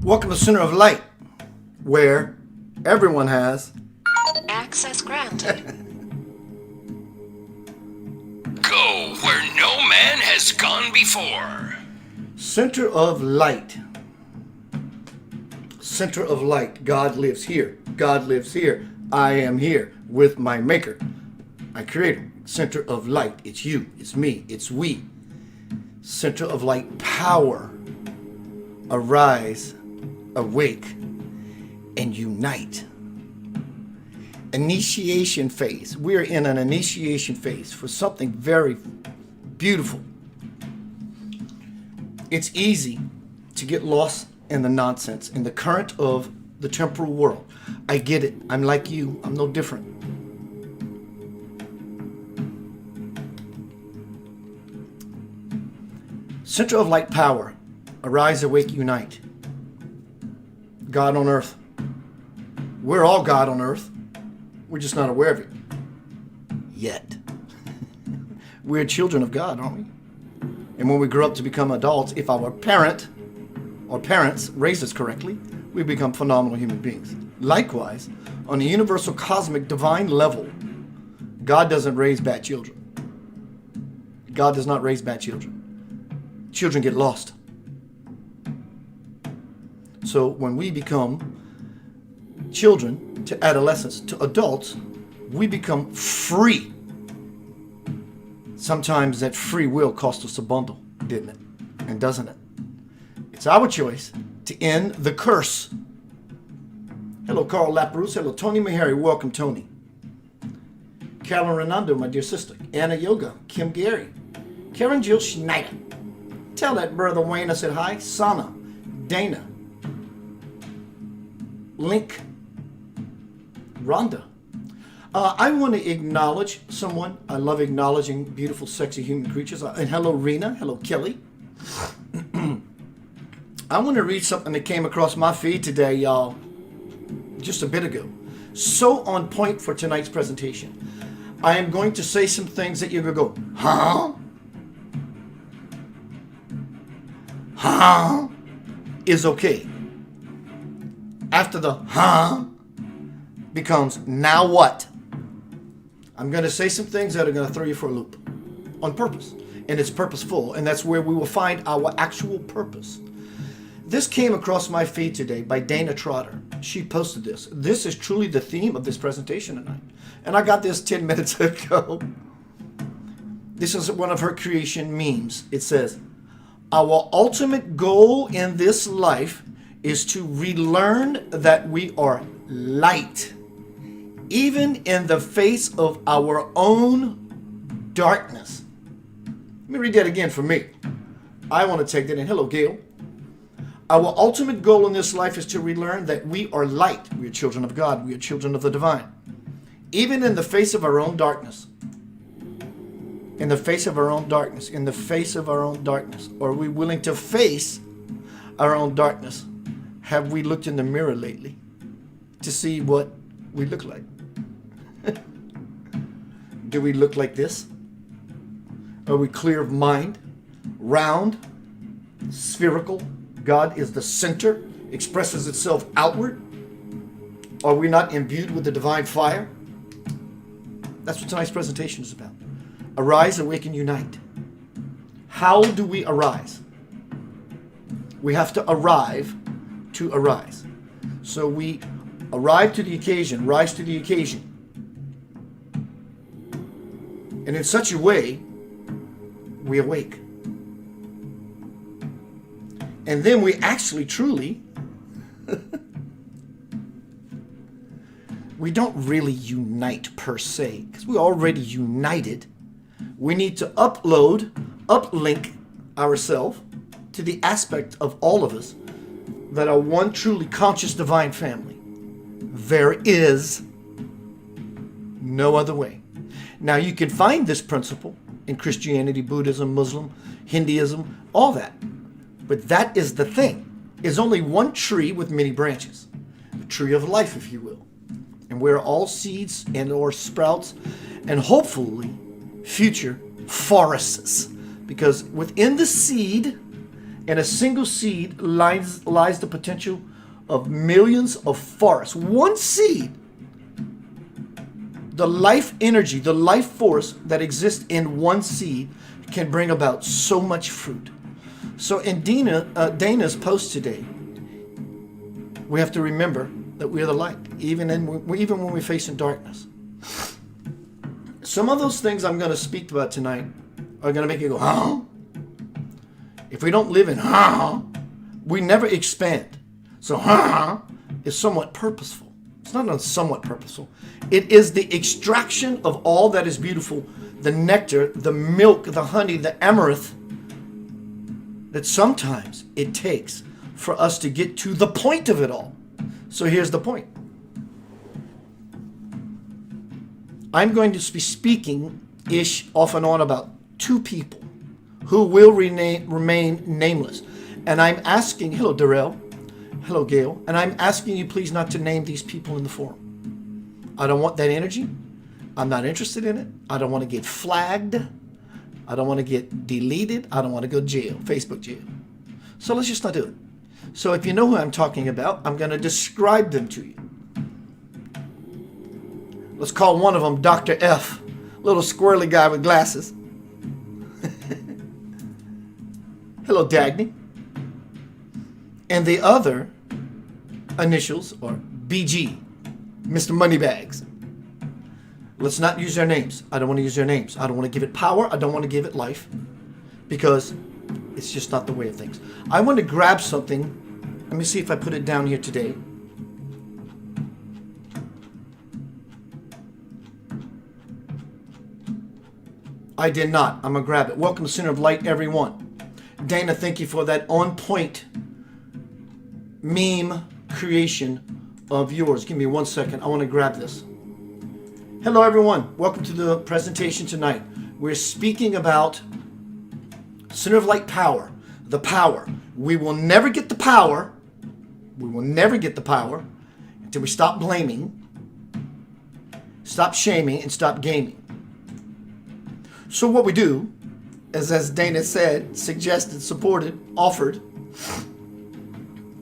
Welcome to Center of Light, where everyone has access granted. Go where no man has gone before. Center of Light. Center of Light. God lives here. God lives here. I am here with my Maker, my Creator. Center of Light. It's you. It's me. It's we. Center of Light power. Arise, awake, and unite. Initiation phase. We're in an initiation phase for something very beautiful. It's easy to get lost in the nonsense, in the current of the temporal world. I get it. I'm like you. I'm no different. Center of Light power. Arise, awake, unite. God on earth. We're all God on earth. We're just not aware of it yet. We're children of God, aren't we? And when we grow up to become adults, if our parent or parents raise us correctly, we become phenomenal human beings. Likewise, on a universal cosmic divine level, God doesn't raise bad children. God does not raise bad children. Children get lost. So when we become children to adolescents to adults, we become free. Sometimes that free will cost us a bundle, didn't it? And doesn't it? It's our choice to end the curse. Hello, Carl Laprousse. Hello, Tony Meharry. Welcome, Tony. Carolyn Renando, my dear sister. Anna Yoga. Kim Gary. Karen Jill Schneider. Tell that brother Wayne I said hi. Sana. Dana. Link. Rhonda. I want to acknowledge someone. I love acknowledging beautiful, sexy human creatures. And hello, Rena. Hello, Kelly. I want to read something that came across my feed today, y'all, just a bit ago. So on point for tonight's presentation. I am going to say some things that you're going to go, huh? Huh? Is okay. After the huh becomes now what? I'm going to say some things that are going to throw you for a loop on purpose. And it's purposeful. And that's where we will find our actual purpose. This came across my feed today by Dana Trotter. She posted this. This is truly the theme of this presentation tonight. And I got this 10 minutes ago. This is one of her creation memes. It says, our ultimate goal in this life is to relearn that we are light, even in the face of our own darkness. Let me read that again for me. I want to take that in. Hello, Gail. Our ultimate goal in this life is to relearn that we are light. We are children of God. We are children of the divine. Even in the face of our own darkness. In the face of our own darkness. In the face of our own darkness. Are we willing to face our own darkness? Have we looked in the mirror lately to see what we look like? Do we look like this? Are we clear of mind? Round? Spherical? God is the center, expresses itself outward? Are we not imbued with the divine fire? That's what tonight's presentation is about. Arise, awaken, unite. How do we arise? We have to arrive to arise. So we arrive to the occasion, rise to the occasion. And in such a way, we awake. And then we actually truly, we don't really unite per se, because we're already united. We need to uplink ourselves to the aspect of all of us that are one truly conscious divine family. There is no other way. Now you can find this principle in Christianity, Buddhism, Muslim, Hinduism, all that. But that is the thing. Is only one tree with many branches. The tree of life, if you will. And we're all seeds and or sprouts and hopefully future forests. Because within the seed In a single seed lies the potential of millions of forests. One seed, the life energy, the life force that exists in one seed can bring about so much fruit. So in Dana's post today, we have to remember that we are the light, even when we face in darkness. Some of those things I'm going to speak about tonight are going to make you go, huh? If we don't live in huh, we never expand. So huh is somewhat purposeful. It's not somewhat purposeful. It is the extraction of all that is beautiful, the nectar, the milk, the honey, the amaranth, that sometimes it takes for us to get to the point of it all. So here's the point. I'm going to be speaking-ish off and on about two people who will remain nameless. And I'm asking, hello Darrell, hello Gail, and I'm asking you please not to name these people in the forum. I don't want that energy. I'm not interested in it. I don't want to get flagged. I don't want to get deleted. I don't want to go to jail, Facebook jail. So let's just not do it. So if you know who I'm talking about, I'm going to describe them to you. Let's call one of them Dr. F, little squirrely guy with glasses. Hello, Dagny. And the other initials are BG, Mr. Moneybags. Let's not use their names. I don't want to use their names. I don't want to give it power. I don't want to give it life, because it's just not the way of things. I want to grab something. Let me see if I put it down here today. I did not. I'm going to grab it. Welcome to Center of Light, everyone. Dana, thank you for that on-point meme creation of yours. Give me 1 second. I want to grab this. Hello, everyone. Welcome to the presentation tonight. We're speaking about Center of Light power. The power. We will never get the power. We will never get the power until we stop blaming, stop shaming, and stop gaming. So what we do is, as Dana said, suggested, supported, offered,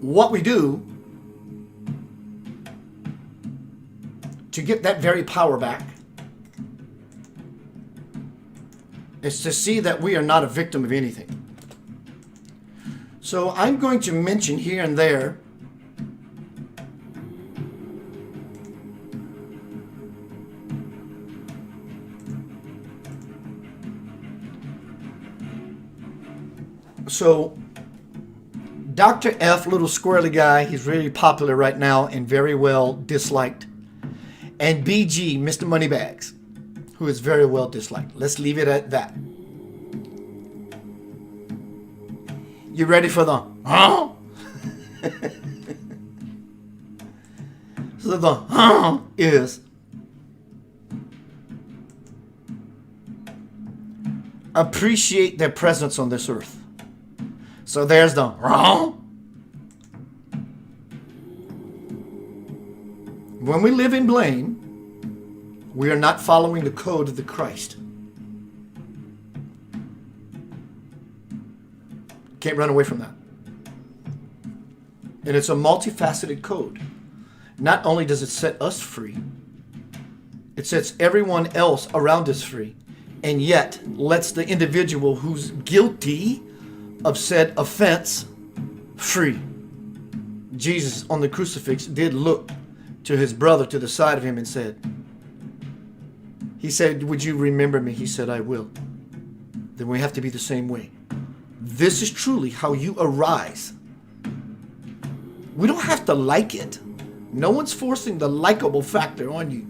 what we do to get that very power back is to see that we are not a victim of anything. So I'm going to mention here and there So, Dr. F, little squirrely guy, he's really popular right now and very well disliked. And BG, Mr. Moneybags, who is very well disliked. Let's leave it at that. You ready for the huh? So the huh is appreciate their presence on this earth. So there's the wrong. When we live in blame, we are not following the code of the Christ. Can't run away from that. And it's a multifaceted code. Not only does it set us free, it sets everyone else around us free, and yet lets the individual who's guilty of said offense free. Jesus on the crucifix did look to his brother to the side of him and said, he said, would you remember me? He said, I will. Then we have to be the same way. This is truly how you arise. We don't have to like it. No one's forcing the likable factor on you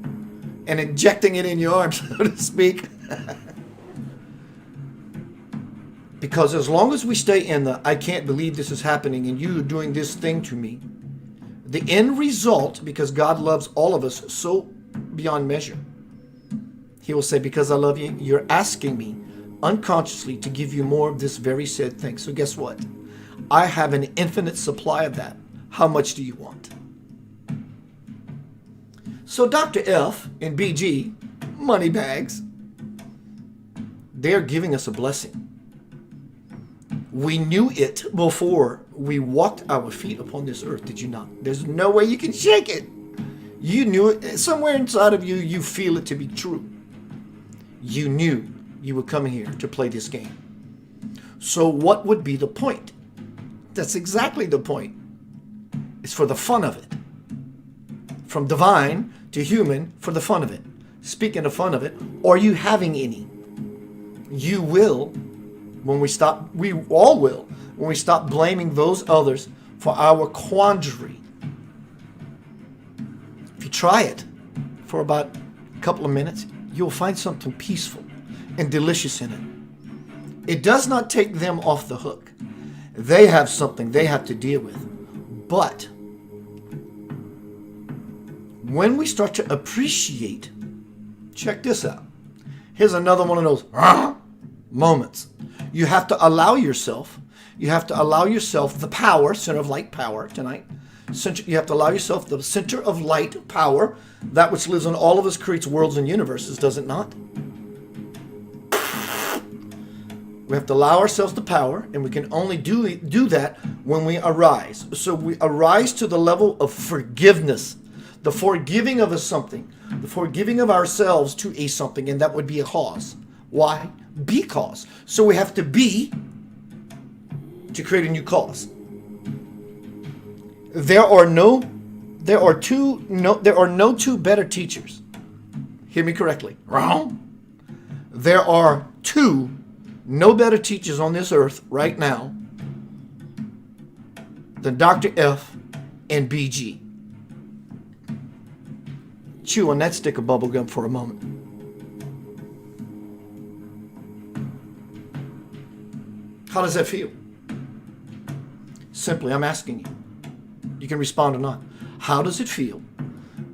and injecting it in your arms, so to speak. Because as long as we stay in the, I can't believe this is happening and you are doing this thing to me, the end result, because God loves all of us so beyond measure, he will say, because I love you, you're asking me unconsciously to give you more of this very said thing. So guess what? I have an infinite supply of that. How much do you want? So Dr. F and BG, Moneybags, they're giving us a blessing. We knew it before we walked our feet upon this earth, did you not? There's no way you can shake it. You knew it. Somewhere inside of you, you feel it to be true. You knew you were coming here to play this game. So what would be the point? That's exactly the point. It's for the fun of it. From divine to human, for the fun of it. Speaking of fun of it, are you having any? You will, when we stop, we all will, when we stop blaming those others for our quandary. If you try it for about a couple of minutes, you'll find something peaceful and delicious in it. It does not take them off the hook. They have something they have to deal with. But when we start to appreciate, check this out. Here's another one of those moments. You have to allow yourself the power, center of light power tonight. You have to allow yourself the center of light power, that which lives in all of us, creates worlds and universes, does it not? We have to allow ourselves the power, and we can only do that when we arise. So we arise to the level of forgiveness, the forgiving of a something, the forgiving of ourselves to a something, and that would be a cause. Why? Because. So we have to be to create a new cause. There are no two better teachers. Hear me correctly. Wrong. There are no better teachers on this earth right now than Dr. F and BG. Chew on that stick of bubble gum for a moment. How does that feel? Simply, I'm asking you. You can respond or not. How does it feel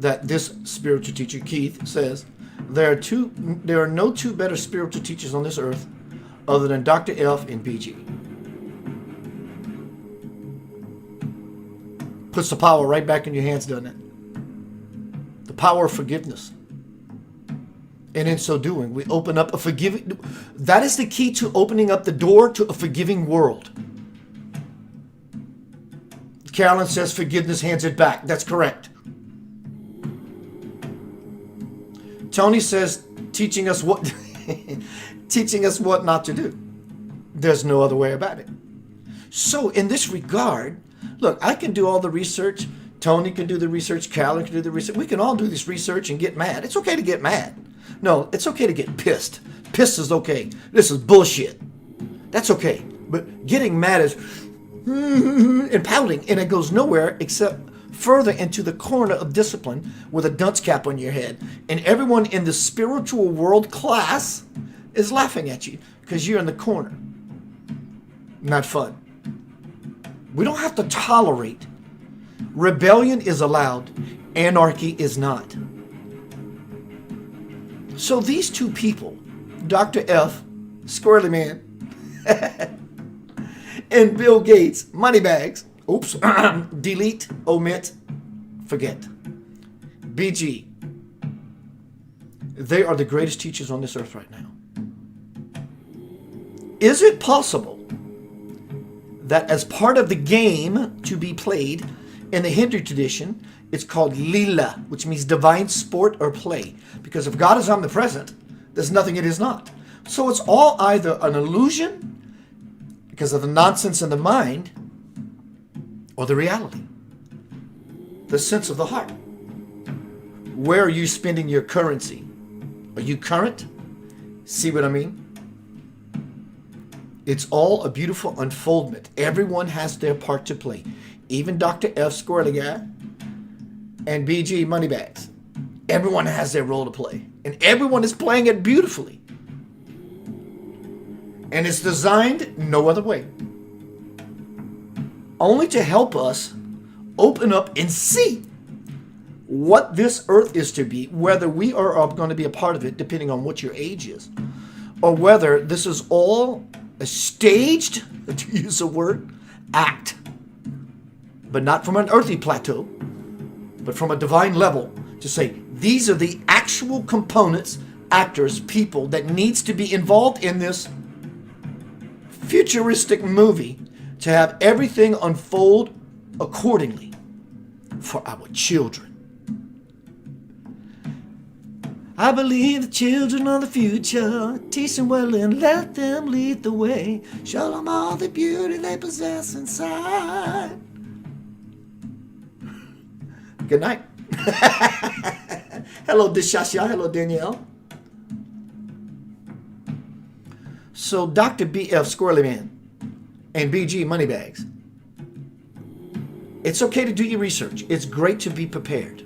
that this spiritual teacher, Keith, says there are no two better spiritual teachers on this earth other than Dr. F and BG? Puts the power right back in your hands, doesn't it? The power of forgiveness. And in so doing, we open up a forgiving. That is the key to opening up the door to a forgiving world. Carolyn says forgiveness hands it back. That's correct. Tony says teaching us what not to do. There's no other way about it. So in this regard, look, I can do all the research. Tony can do the research. Carolyn can do the research. We can all do this research and get mad. It's okay to get mad. No, it's okay to get pissed. Pissed is okay. This is bullshit. That's okay. But getting mad is and pouting, and it goes nowhere except further into the corner of discipline with a dunce cap on your head. And everyone in the spiritual world class is laughing at you because you're in the corner. Not fun. We don't have to tolerate. Rebellion is allowed. Anarchy is not. So these two people, Dr. F, Squirrely Man, and Bill Gates, Moneybags, oops, delete, omit, forget. BG, they are the greatest teachers on this earth right now. Is it possible that as part of the game to be played in the Hindu tradition, it's called Leela, which means divine sport or play? Because if God is omnipresent, there's nothing it is not. So it's all either an illusion because of the nonsense in the mind or the reality, the sense of the heart. Where are you spending your currency? Are you current? See what I mean? It's all a beautiful unfoldment. Everyone has their part to play. Even Dr. F, Squirrely Guy, and BG, Moneybags. Everyone has their role to play. And everyone is playing it beautifully. And it's designed no other way. Only to help us open up and see what this earth is to be, whether we are going to be a part of it, depending on what your age is, or whether this is all a staged, to use a word, act. But not from an earthly plateau, but from a divine level, to say these are the actual components, actors, people that needs to be involved in this futuristic movie to have everything unfold accordingly for our children. I believe the children are the future. Teach them well and let them lead the way. Show them all the beauty they possess inside. Good night. Hello, Dishasha. Hello, Danielle. So, Dr. B.F. Squirrely Man and BG Moneybags. It's okay to do your research. It's great to be prepared.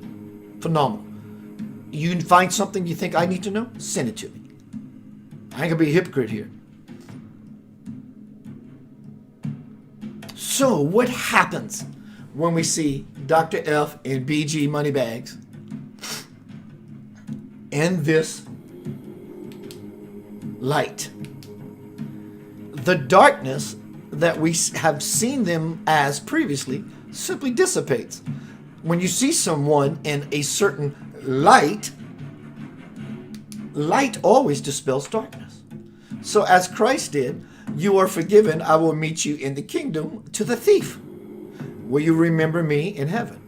Phenomenal. You find something you think I need to know? Send it to me. I ain't gonna be a hypocrite here. So, what happens when we see Dr. F and BG Moneybags in this light? The darkness that we have seen them as previously simply dissipates. When you see someone in a certain light always dispels darkness. So as Christ did, you are forgiven, I will meet you in the kingdom, to the thief. Will you remember me in heaven?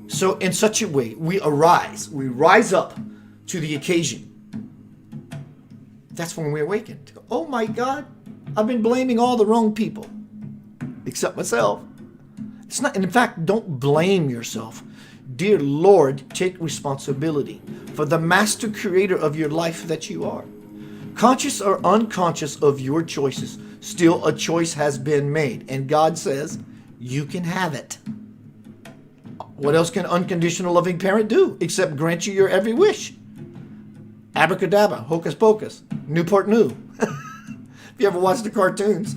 So in such a way, we rise up to the occasion. That's when we awaken. Oh my God, I've been blaming all the wrong people, except myself. It's not, and in fact, don't blame yourself. Dear Lord, take responsibility for the master creator of your life that you are. Conscious or unconscious of your choices, still a choice has been made. And God says, you can have it. What else can unconditional loving parent do except grant you your every wish? Abracadabra, hocus pocus, Newport New. If you ever watched the cartoons.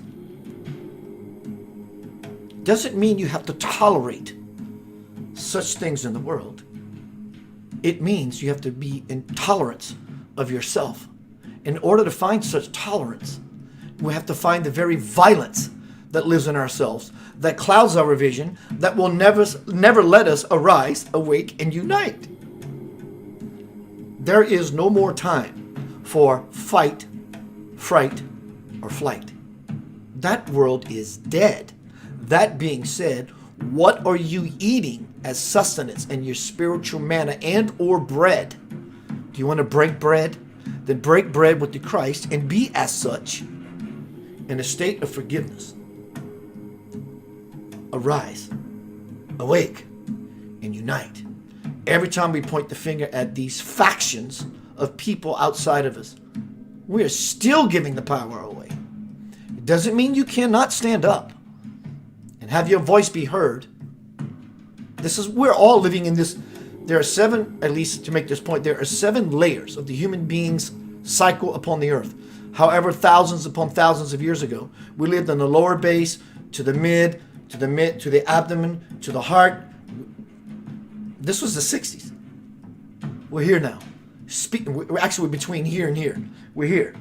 Doesn't mean you have to tolerate such things in the world. It means you have to be in tolerance of yourself. In order to find such tolerance, we have to find the very violence that lives in ourselves, that clouds our vision, that will never let us arise, awake, and unite. There is no more time for fight, fright, or flight. That world is dead. That being said, what are you eating as sustenance and your spiritual manna and or bread? Do you want to break bread? Then break bread with the Christ and be as such in a state of forgiveness. Arise, awake, and unite. Every time we point the finger at these factions of people outside of us, we are still giving the power away. It doesn't mean you cannot stand up and have your voice be heard. We're all living in this. There are 7, at least to make this point, there are 7 layers of the human being's cycle upon the earth. However, thousands upon thousands of years ago, we lived in the lower base, to the mid, to the abdomen, to the heart. This was the 60s. We're here now. We're actually between here and here. We're here.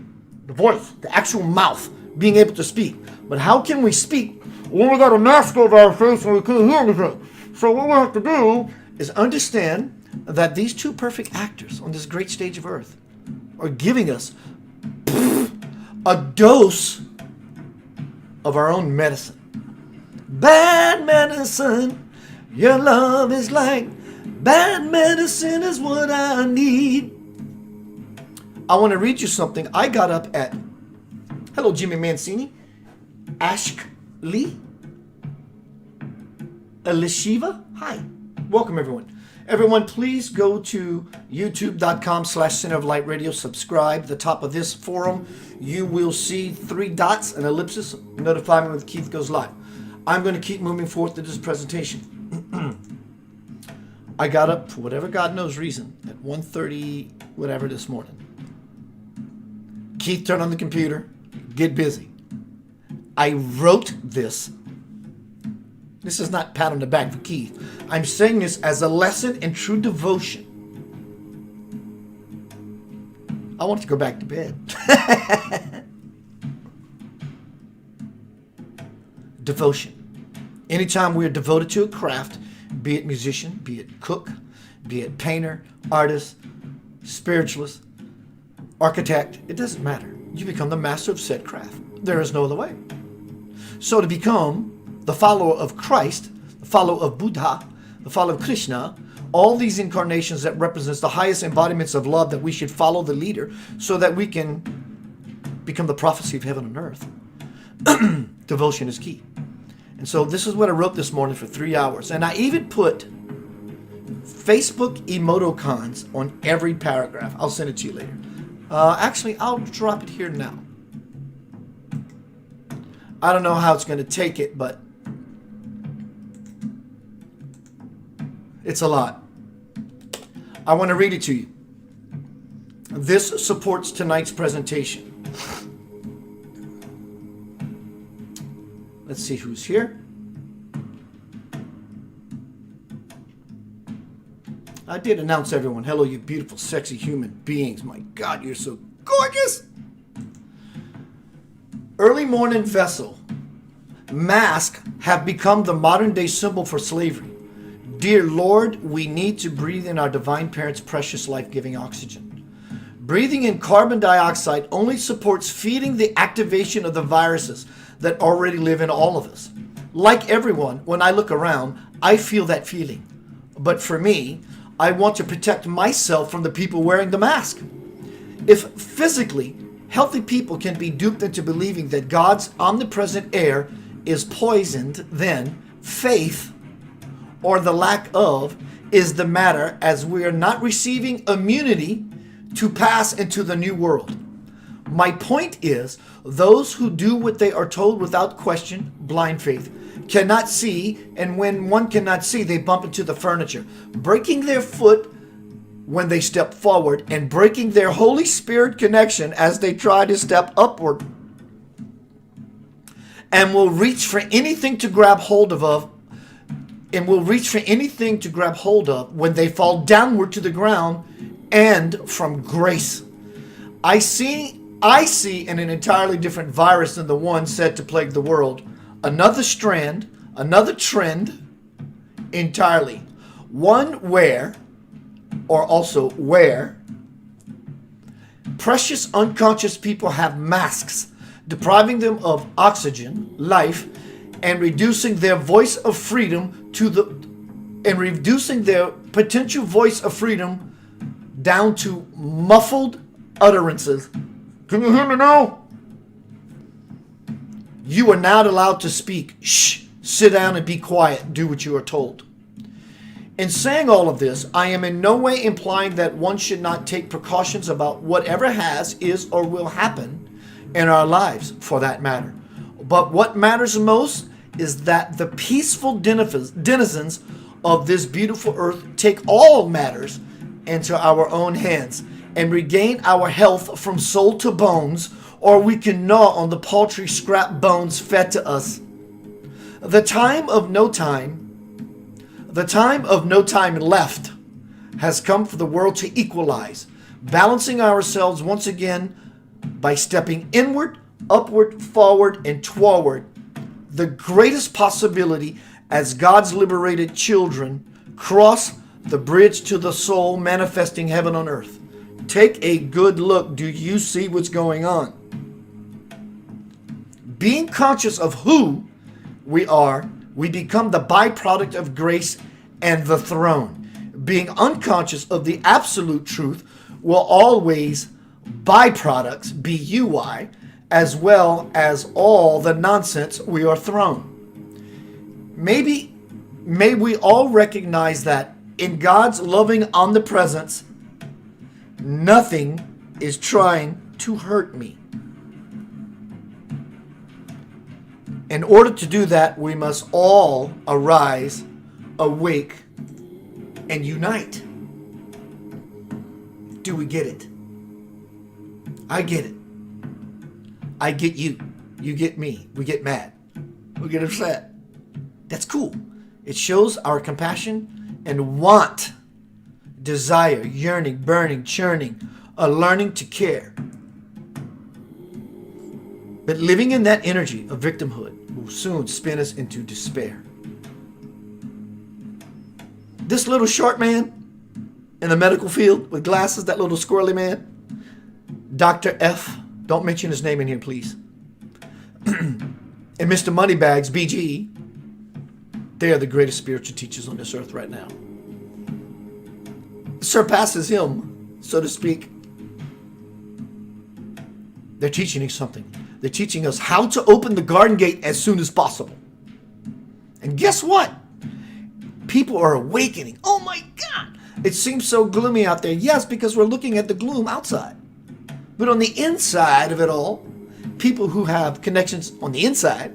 The voice, the actual mouth, being able to speak. But how can we speak when we got a mask over our face and we can't hear anything? So what we have to do is understand that these 2 perfect actors on this great stage of earth are giving us a dose of our own medicine. Bad medicine, your love is like bad medicine is what I need. I want to read you something. I got up at, hello Jimmy Mancini, Ashlee, Elishiva, hi, welcome everyone. Everyone, please go to youtube.com/Center of Light Radio. Subscribe. At the top of this forum, you will see 3 dots, an ellipsis. Notify me when Keith goes live. I'm going to keep moving forward to this presentation. I got up for whatever God knows reason at 1:30 whatever this morning. Keith, turn on the computer. Get busy. I wrote this. This is not pat on the back for Keith. I'm saying this as a lesson in true devotion. I want to go back to bed. Devotion. Anytime we're devoted to a craft, be it musician, be it cook, be it painter, artist, spiritualist, architect, it doesn't matter. you become the master of said craft. There is no other way. So to become the follower of Christ, the follower of Buddha, the follower of Krishna, all these incarnations that represents the highest embodiments of love, that we should follow the leader so that we can become the prophecy of heaven and earth. Devotion is key. And so this is what I wrote this morning for 3 hours. And I even put Facebook emoticons on every paragraph. I'll send it to you later. Actually, I'll drop it here now. I don't know how it's going to take it, but it's a lot. I want to read it to you. This supports tonight's presentation. Let's see who's here. I did announce everyone. Hello, you beautiful, sexy human beings. My God, you're so gorgeous. Early morning vessel. Masks have become the modern day symbol for slavery. Dear Lord, we need to breathe in our divine parents' precious life-giving oxygen. Breathing in carbon dioxide only supports feeding the activation of the viruses that already live in all of us. Like everyone, when I look around, I feel that feeling. But for me, I want to protect myself from the people wearing the mask. If physically healthy people can be duped into believing that God's omnipresent air is poisoned, then faith, or the lack of, is the matter, as we are not receiving immunity to pass into the new world. My point is, those who do what they are told without question, blind faith, cannot see, and when one cannot see, they bump into the furniture, breaking their foot when they step forward and breaking their Holy Spirit connection as they try to step upward, and will reach for anything to grab hold of, when they fall downward to the ground and from grace. I see in an entirely different virus than the one said to plague the world. Another strand, another trend entirely. One where precious unconscious people have masks, depriving them of oxygen, life, and reducing their voice of freedom reducing their potential voice of freedom down to muffled utterances. Can you hear me now? You are not allowed to speak. Shh, sit down and be quiet. Do what you are told. In saying all of this, I am in no way implying that one should not take precautions about whatever has, is, or will happen in our lives, for that matter. But what matters most is that the peaceful denizens of this beautiful earth take all matters into our own hands and regain our health from soul to bones, or we can gnaw on the paltry scrap bones fed to us. The time of no time left has come for the world to equalize, balancing ourselves once again by stepping inward, upward, forward, and toward the greatest possibility as God's liberated children cross the bridge to the soul, manifesting heaven on earth. Take a good look. Do you see what's going on? Being conscious of who we are, we become the byproduct of grace and the throne. Being unconscious of the absolute truth will always byproducts, B-U-Y, as well as all the nonsense we are thrown. May we all recognize that in God's loving omnipresence, nothing is trying to hurt me. In order to do that, we must all arise, awake, and unite. Do we get it? I get it. I get you. You get me. We get mad. We get upset. That's cool. It shows our compassion and want, desire, yearning, burning, churning, a learning to care. But living in that energy of victimhood will soon spin us into despair. This little short man in the medical field with glasses, that little squirrely man, Dr. F, Don't mention his name in here, please. And Mr. Moneybags, BG, they are the greatest spiritual teachers on this earth right now. Surpasses him, so to speak. They're teaching us something. They're teaching us how to open the garden gate as soon as possible. And guess what? People are awakening. Oh my God! It seems so gloomy out there. Yes, because we're looking at the gloom outside. But on the inside of it all, people who have connections on the inside,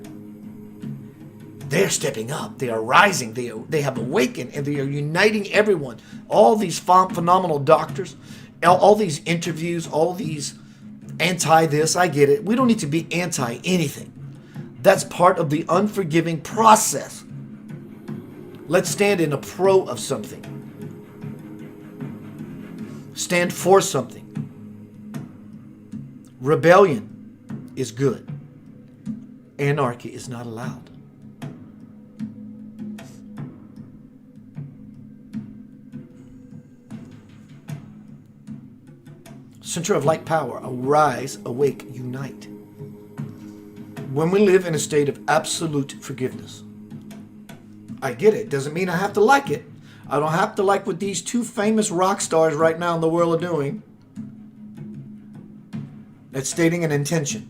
they're stepping up. They are rising. They have awakened, and they are uniting everyone. All these phenomenal doctors, all these interviews, all these anti-this. I get it. We don't need to be anti-anything. That's part of the unforgiving process. Let's stand in a pro of something. Stand for something. Rebellion is good. Anarchy is not allowed. Center of light power, arise, awake, unite. When we live in a state of absolute forgiveness, I get it. Doesn't mean I have to like it. I don't have to like what these two famous rock stars right now in the world are doing. That's stating an intention.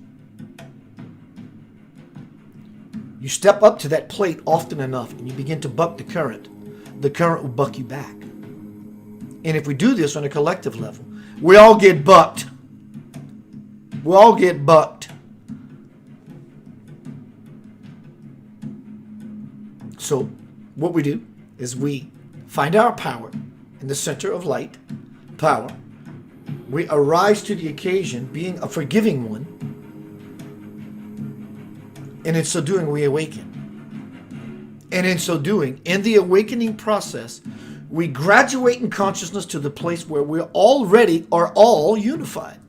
You step up to that plate often enough and you begin to buck the current will buck you back. And if we do this on a collective level, we all get bucked. We all get bucked. So what we do is we find our power in the center of light, power. We arise to the occasion, being a forgiving one. And in so doing, we awaken. And in so doing, in the awakening process, we graduate in consciousness to the place where we already are all unified.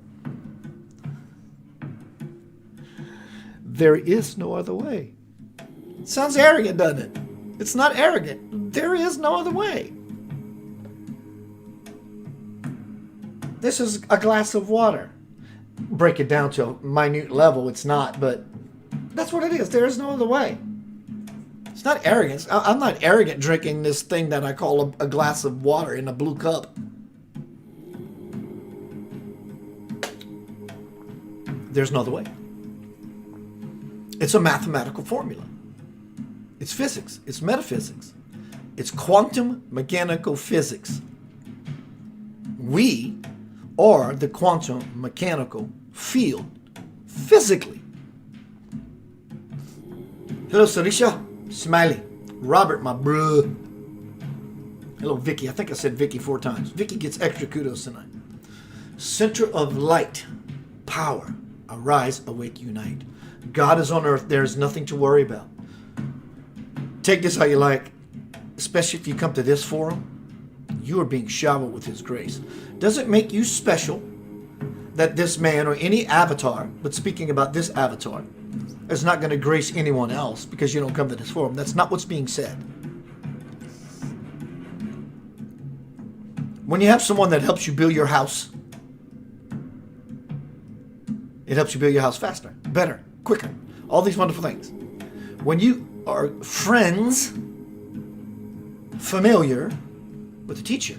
There is no other way. It sounds arrogant, doesn't it? It's not arrogant. There is no other way. This is a glass of water. Break it down to a minute level, it's not, but that's what it is. There is no other way. It's not arrogance. I'm not arrogant drinking this thing that I call a glass of water in a blue cup. There's no other way. It's a mathematical formula. It's physics. It's metaphysics. It's quantum mechanical physics. We are the quantum mechanical field physically. Hello, Sarisha. Smiley. Robert, my bruh. Hello, Vicky. I think I said Vicky 4 times. Vicky gets extra kudos tonight. Center of light, power, arise, awake, unite. God is on earth. There is nothing to worry about. Take this how you like, especially if you come to this forum. You are being showered with His grace. Doesn't make you special that this man or any avatar, but speaking about this avatar, is not going to grace anyone else because you don't come to this forum. That's not what's being said. When you have someone that helps you build your house, it helps you build your house faster, better, quicker. All these wonderful things. When you are friends, familiar with the teacher,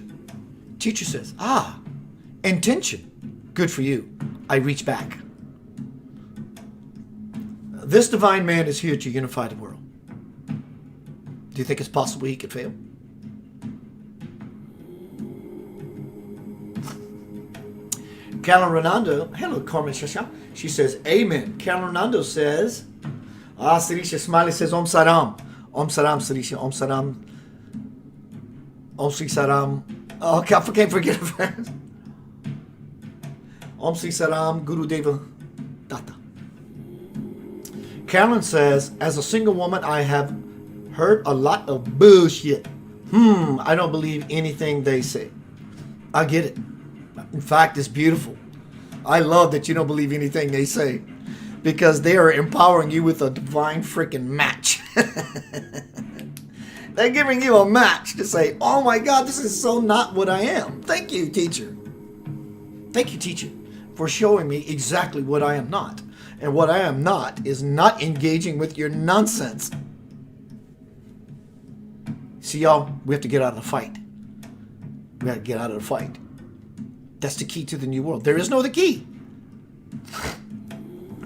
teacher says, intention, good for you. I reach back. This divine man is here to unify the world. Do you think it's possible he could fail? Carolyn Renando, hello Carmen Shasha. She says, amen. Carolyn Renando says, Sirisha Smiley says, Om Saram. Om Saram, Sirisha. Om Saram. Om Sri Saram. Oh, I can't forget it. Om Sri Saram, Guru Deva Data. Carolyn says, as a single woman, I have heard a lot of bullshit. I don't believe anything they say. I get it. In fact, it's beautiful. I love that you don't believe anything they say because they are empowering you with a divine freaking match. They're giving you a match to say, oh my God, this is so not what I am. Thank you, teacher. Thank you, teacher, for showing me exactly what I am not. And what I am not is not engaging with your nonsense. See, y'all, we have to get out of the fight. We got to get out of the fight. That's the key to the new world. There is no other key.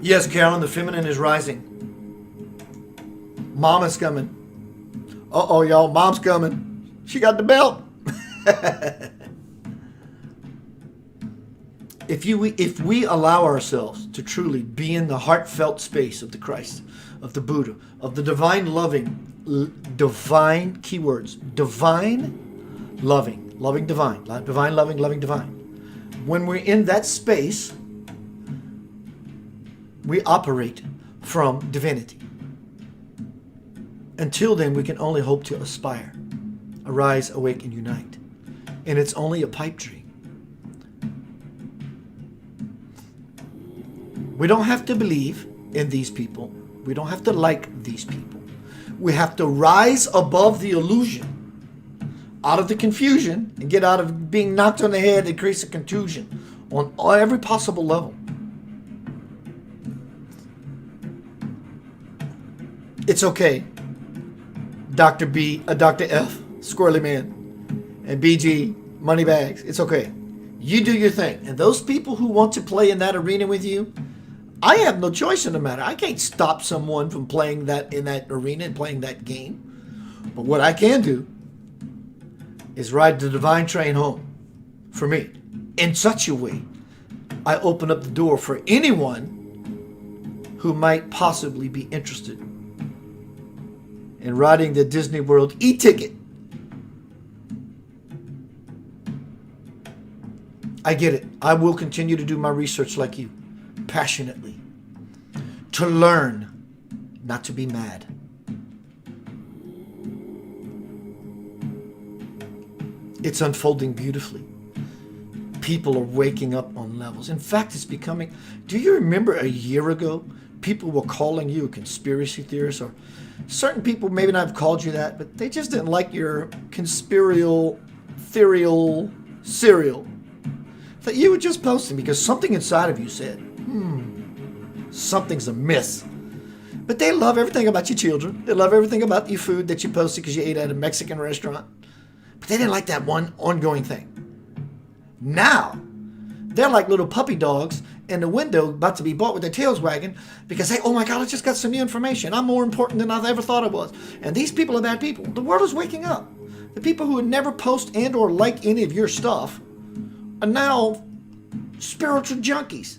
Yes, Carolyn, the feminine is rising. Mama's coming. Uh-oh, y'all, mom's coming. She got the belt. If we allow ourselves to truly be in the heartfelt space of the Christ, of the Buddha, of the divine loving, divine keywords, divine loving, loving divine, divine loving, loving divine. When we're in that space, we operate from divinity. Until then, we can only hope to aspire, arise, awake, and unite. And it's only a pipe dream. We don't have to believe in these people. We don't have to like these people. We have to rise above the illusion, out of the confusion, and get out of being knocked on the head that creates a contusion on every possible level. It's okay, Dr. B, Dr. F, Squirrely Man, and BG, Moneybags. It's okay. You do your thing. And those people who want to play in that arena with you, I have no choice in the matter. I can't stop someone from playing that in that arena and playing that game. But what I can do is ride the divine train home for me in such a way I open up the door for anyone who might possibly be interested in riding the Disney World e-ticket. I get it. I will continue to do my research like you, passionately, to learn, not to be mad. It's unfolding beautifully. People are waking up on levels. In fact, it's becoming... Do you remember a year ago, people were calling you a conspiracy theorist? Or certain people maybe not have called you that, but they just didn't like your conspiratorial, ethereal cereal that you were just posting because something inside of you said, something's amiss. But they love everything about your children. They love everything about your food that you posted because you ate at a Mexican restaurant. But they didn't like that one ongoing thing. Now, they're like little puppy dogs in the window about to be bought with their tails wagging because, hey, oh my God, I just got some new information. I'm more important than I've ever thought I was. And these people are bad people. The world is waking up. The people who would never post and or like any of your stuff are now spiritual junkies.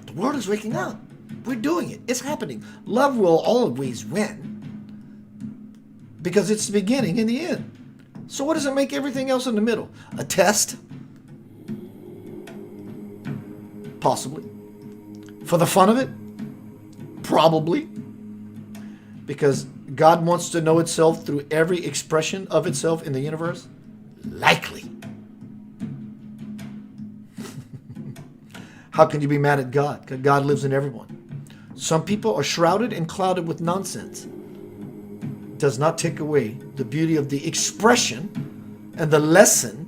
The world is waking up. We're doing it. It's happening. Love will always win because it's the beginning and the end. So what does it make everything else in the middle? A test? Possibly. For the fun of it? Probably. Because God wants to know itself through every expression of itself in the universe? Likely. How can you be mad at God? Because God lives in everyone. Some people are shrouded and clouded with nonsense. Does not take away the beauty of the expression and the lesson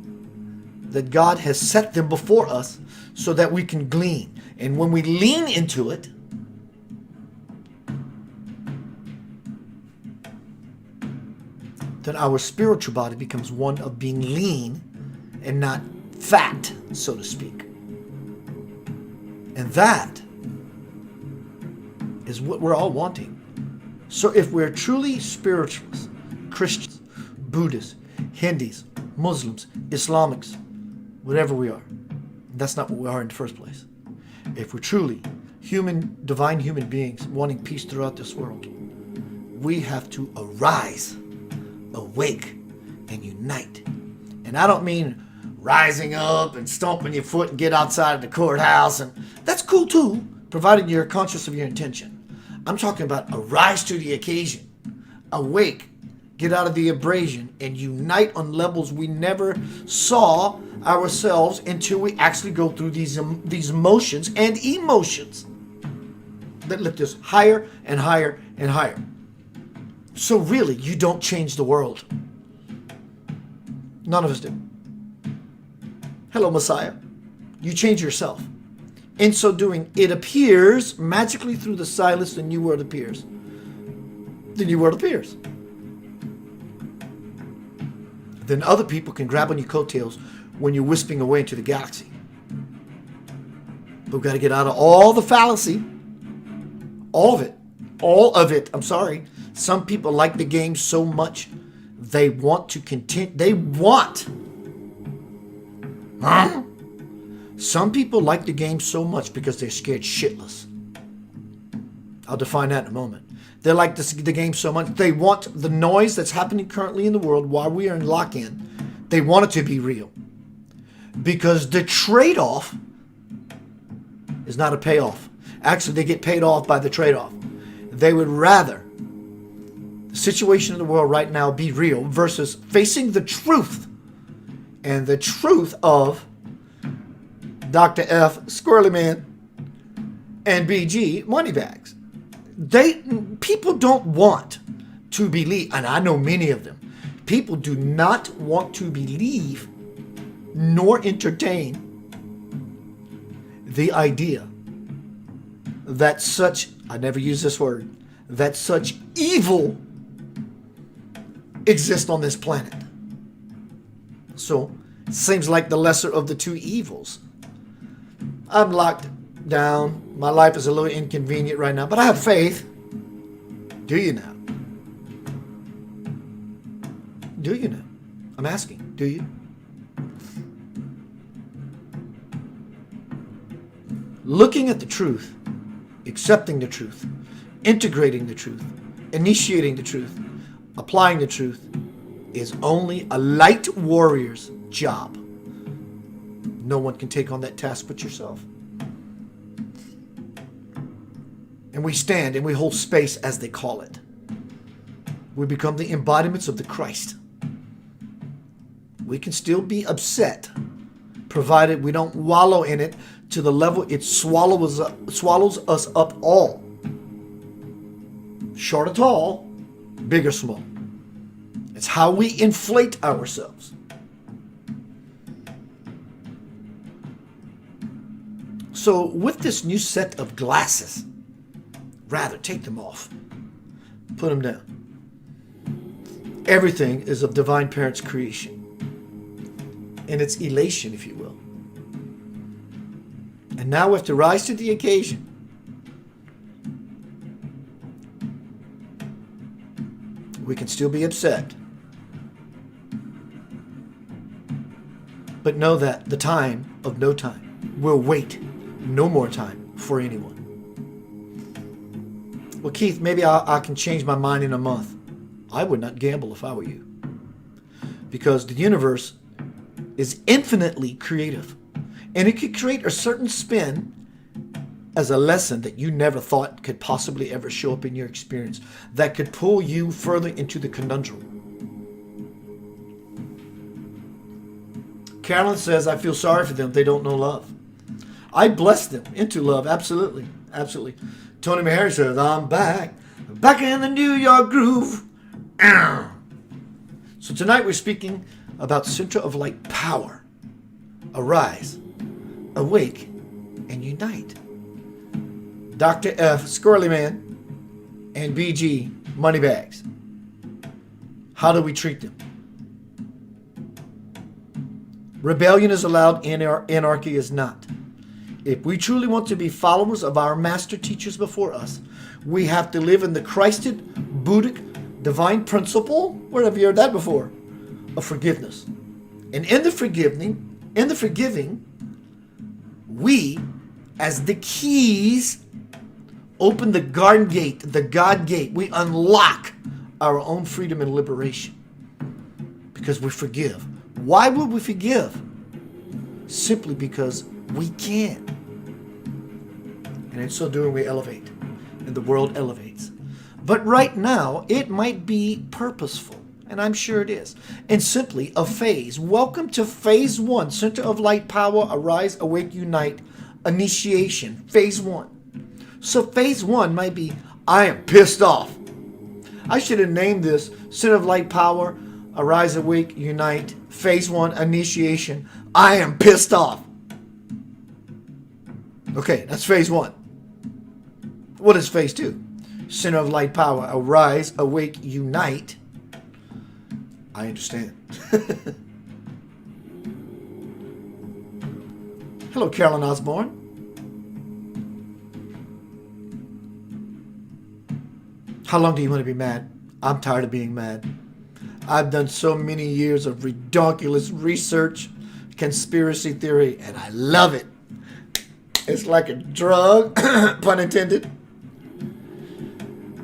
that God has set them before us so that we can glean. And when we lean into it, then our spiritual body becomes one of being lean and not fat, so to speak. And that is what we're all wanting. So if we're truly spiritualists, Christians, Buddhists, Hindus, Muslims, Islamics, whatever we are, that's not what we are in the first place. If we're truly divine human beings wanting peace throughout this world, we have to arise, awake, and unite. And I don't mean rising up and stomping your foot and get outside of the courthouse, and that's cool too, provided you're conscious of your intention. I'm talking about arise to the occasion, awake, get out of the abrasion, and unite on levels we never saw ourselves until we actually go through these motions and emotions that lift us higher and higher and higher. So really, you don't change the world. None of us do. Hello, Messiah. You change yourself. In so doing, it appears magically through the silence, the new world appears. The new world appears. Then other people can grab on your coattails when you're wisping away into the galaxy. But we've got to get out of all the fallacy. All of it. All of it. I'm sorry. Some people like the game so much they want to continue. They want. Huh? Some people like the game so much because they're scared shitless. I'll define that in a moment. They like the game so much. They want the noise that's happening currently in the world while we are in lock-in. They want it to be real. Because the trade-off is not a payoff. Actually, they get paid off by the trade-off. They would rather the situation in the world right now be real versus facing the truth. And the truth of Dr. F, Squirrely Man, and BG, Moneybags. People don't want to believe, and I know many of them, people do not want to believe nor entertain the idea that such, I never use this word, that such evil exists on this planet. So, it seems like the lesser of the two evils. I'm locked down. My life is a little inconvenient right now, but I have faith. Do you now? Do you now? I'm asking, do you? Looking at the truth, accepting the truth, integrating the truth, initiating the truth, applying the truth is only a light warrior's job. No one can take on that task but yourself. And we stand and we hold space, as they call it. We become the embodiments of the Christ. We can still be upset, provided we don't wallow in it to the level it swallows us up all. Short or tall, big or small. It's how we inflate ourselves. So with this new set of glasses, rather take them off, put them down. Everything is of Divine Parent's creation. And its elation, if you will. And now we have to rise to the occasion. We can still be upset. But know that the time of no time will wait no more time for anyone. Well, Keith, maybe I can change my mind in a month. I would not gamble if I were you. Because the universe is infinitely creative. And it could create a certain spin as a lesson that you never thought could possibly ever show up in your experience. That could pull you further into the conundrum. Carolyn says, I feel sorry for them. They don't know love. I bless them into love. Absolutely. Absolutely. Tony Meharry says, I'm back. Back in the New York groove. So tonight we're speaking about Center of Light power. Arise, awake, and unite. Dr. F, Squirrely Man, and BG, Moneybags. How do we treat them? Rebellion is allowed, anarchy is not. If we truly want to be followers of our master teachers before us, we have to live in the Christed, Buddhic, divine principle, where have you heard that before? Of forgiveness. And in the forgiving, we, as the keys, open the garden gate, the God gate. We unlock our own freedom and liberation. Because we forgive. Why would we forgive? Simply because we can. And in so doing, we elevate. And the world elevates. But right now, it might be purposeful. And I'm sure it is. And simply a phase. Welcome to phase 1. Center of Light power. Arise, awake, unite. Initiation. Phase 1. So phase 1 might be, I am pissed off. I should have named this Center of Light power. Arise, awake, unite. Phase 1, initiation. I am pissed off. Okay, that's phase 1. What is phase 2? Center of light power. Arise, awake, unite. I understand. Hello, Carolyn Osborne. How long do you want to be mad? I'm tired of being mad. I've done so many years of ridiculous research, conspiracy theory, and I love it. It's like a drug, pun intended.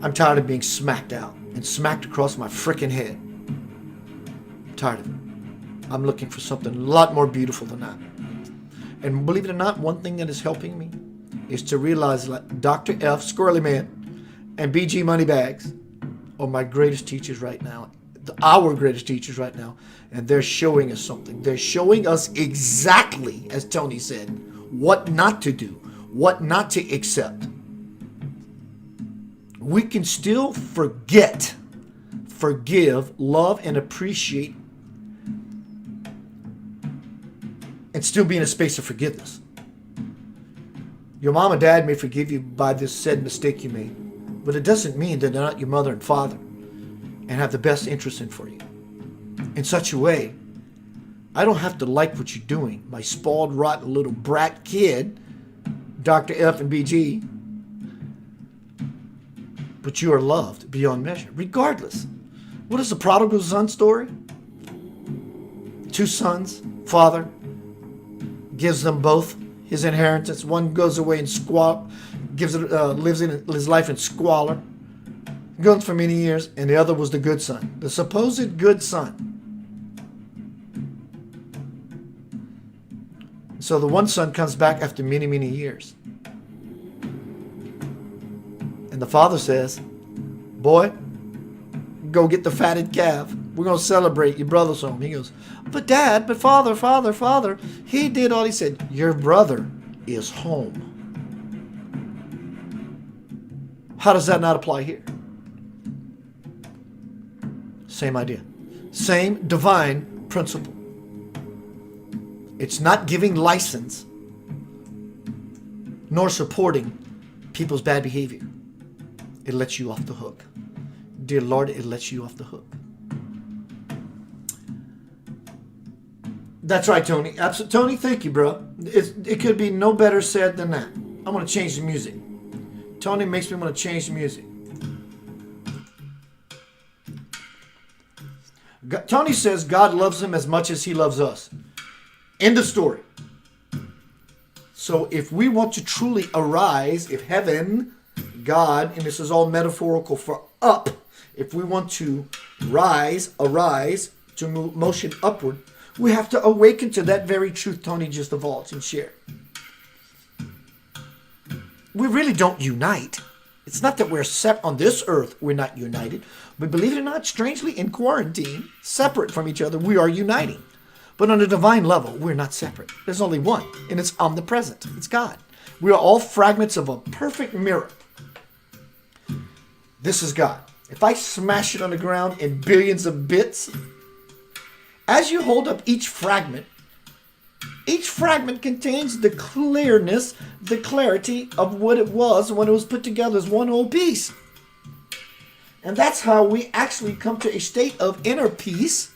I'm tired of being smacked out and smacked across my frickin' head. I'm tired of it. I'm looking for something a lot more beautiful than that. And believe it or not, one thing that is helping me is to realize that Dr. F, Squirrely Man, and BG Moneybags are my greatest teachers right now. Our greatest teachers right now. And they're showing us something. They're showing us exactly, as Tony said, what not to do, what not to accept. We can still forget, forgive, love, and appreciate, and still be in a space of forgiveness. Your mom and dad may forgive you by this said mistake you made, but it doesn't mean that they're not your mother and father and have the best interest in for you. In such a way, I don't have to like what you're doing, my spoiled, rotten little brat kid, Dr. F and BG, but you are loved beyond measure, regardless. What is the prodigal son story? 2 sons, father gives them both his inheritance. One goes away and lives in his life in squalor, goes for many years, and the other was the good son, the supposed good son. So the one son comes back after many, many years. And the father says, boy, go get the fatted calf. We're going to celebrate. Your brother's home. He goes, but dad, but father, he did all he said. Your brother is home. How does that not apply here? Same idea. Same divine principle. It's not giving license nor supporting people's bad behavior. It lets you off the hook. Dear Lord, it lets you off the hook. That's right, Tony. Absolutely. Tony, thank you, bro. It could be no better said than that. I'm going to change the music. Tony makes me want to change the music. Tony says God loves him as much as he loves us. End of story. So if we want to truly arise, if heaven, God, and this is all metaphorical for up, if we want to arise to move motion upward, we have to awaken to that very truth Tony just divulged and shared. We really don't unite. It's not that we're separate on this earth, we're not united. But believe it or not, strangely, in quarantine, separate from each other, we are uniting. But on a divine level, we're not separate. There's only one, and it's omnipresent. It's God. We are all fragments of a perfect mirror. This is God. If I smash it on the ground in billions of bits, as you hold up each fragment contains the clearness, the clarity of what it was when it was put together as one whole piece. And that's how we actually come to a state of inner peace,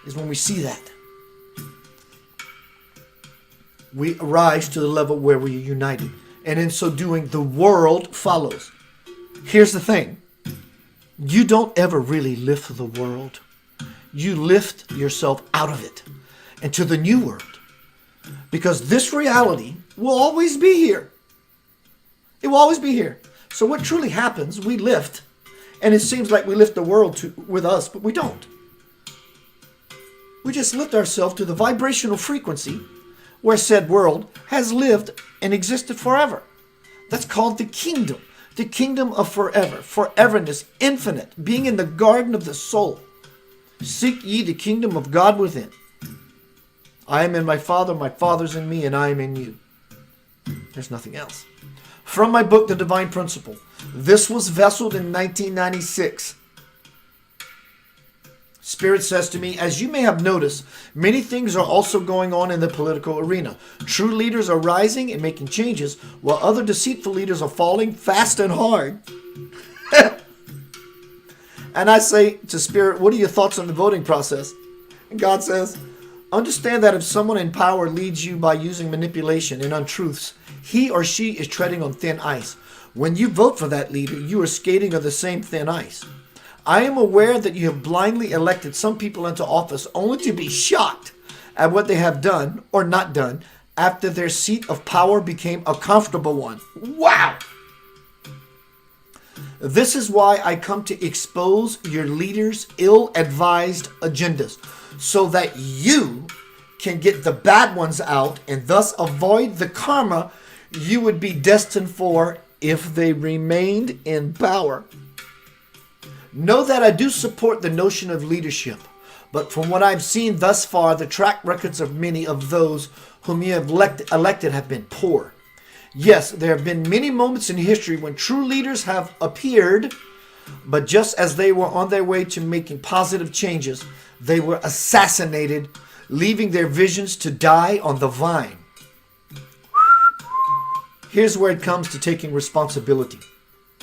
is when we see that. We arise to the level where we are united. And in so doing, the world follows. Here's the thing. You don't ever really lift the world. You lift yourself out of it into the new world. Because this reality will always be here. It will always be here. So what truly happens, we lift. And it seems like we lift the world with us, but we don't. We just lift ourselves to the vibrational frequency where said world has lived and existed forever. That's called the kingdom of forever, foreverness, infinite, being in the garden of the soul. Seek ye the kingdom of God within. I am in my Father's in me, and I am in you. There's nothing else. From my book, The Divine Principle. This was vesseled in 1996. Spirit says to me, as you may have noticed, many things are also going on in the political arena. True leaders are rising and making changes, while other deceitful leaders are falling fast and hard. And I say to Spirit, what are your thoughts on the voting process? And God says, understand that if someone in power leads you by using manipulation and untruths, he or she is treading on thin ice. When you vote for that leader, you are skating on the same thin ice. I am aware that you have blindly elected some people into office only to be shocked at what they have done or not done after their seat of power became a comfortable one. Wow! This is why I come to expose your leaders' ill-advised agendas, so that you can get the bad ones out and thus avoid the karma you would be destined for if they remained in power. Know that I do support the notion of leadership, but from what I've seen thus far, the track records of many of those whom you have elected have been poor. Yes, there have been many moments in history when true leaders have appeared, but just as they were on their way to making positive changes, they were assassinated, leaving their visions to die on the vine. Here's where it comes to taking responsibility.